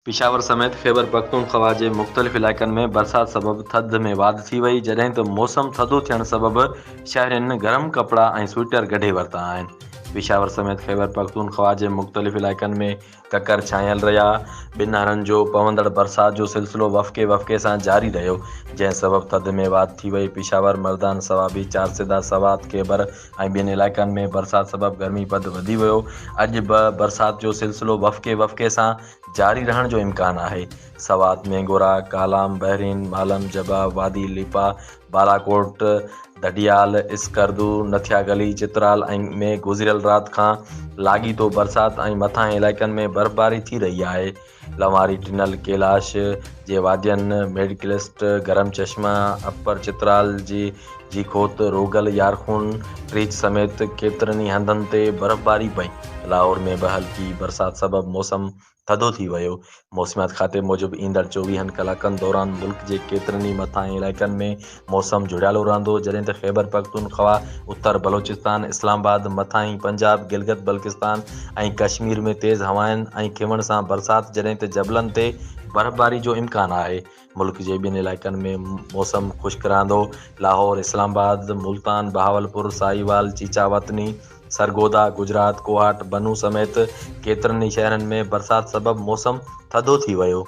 पिशावर समेत ख़ैबर पख्तूनख्वा जे मुख़्तलिफ़ इलाइक़नि में बरसाति सबबि थधि में वाधि थी वई, जॾहिं त मौसम थधो थियण सबबि शहरियुनि गरम कपड़ा ऐं स्वेटर कढे वरिता आहिनि। पिशावर समेत ख़ैबर पख्तूनख्वा जे मुख़्तलिफ़ इलाइक़नि में ककर छांयल रहिया। ॿिनि हरनि जो पवंदड़ बरसाति जो सिलसिलो वफ़क़े वफ़क़े सां जारी रहियो, जंहिं सबबि थधि में वाधि थी वई। पिशावर, मर्दान, सवाबी, चारसिदा, सवात, ख़ैबर ऐं ॿियनि इलाइक़नि में बरसाति सबबि गर्मीपद वधी वियो। अॼु बि बरसाति जो सिलसिलो वफ़क़े वफ़क़े सां जारी रहण जो इम्कान आहे। सवात, मेंगोरा, कालाम, बहरीन, मालम, जबा, वादी लीपा, बालाकोट, दडियाल, इस्करदू, नथिया गली, चित्राल में गुज़िरियल राति खां लाॻीतो बरसाति ऐं मथां इलाइक़नि में बर्फ़बारी थी रही आहे। लंवारी, टिनल, कैलाश जे वादियुनि, मेडक्लिस्ट, गरम चश्मा, अपर चित्राल जी खोत, रोगल, यारखून, ट्रीच समेत केतिरनि ई हंधनि ते बर्फ़बारी पई। लाहौर में बि हल्की बरसाति सबबि मौसम थधो थी वियो। मौसमियात खाते मूजिबि ईंदड़ 24 कलाकनि दौरान मुल्क जे केतिरनि ई मथां इलाइक़नि में मौसम जुड़ियलु रहंदो, जॾहिं त ख़ैबर पख्तूनख्वा, उत्तर बलोचिस्तान, इस्लामाबाद, मथांही पंजाब, गिलगित बल्तिस्तान ऐं कश्मीर में तेज़ हवाउनि ऐं खिमण सां बरसाति, जॾहिं त जबलनि ते बर्फ़बारी जो इम्कान आहे। मुल्क जे ॿियनि इलाइक़नि में मौसम ख़ुश्क रहंदो। लाहौर, इस्लामाबाद, मुल्तान, बहावलपुर, साहिवाल, चीचावतनी, सरगोदा, गुजरात, कोहाट, बनू समेत केतिरनि ई शहरनि में बरसाति सबबि मौसम थधो थी वियो।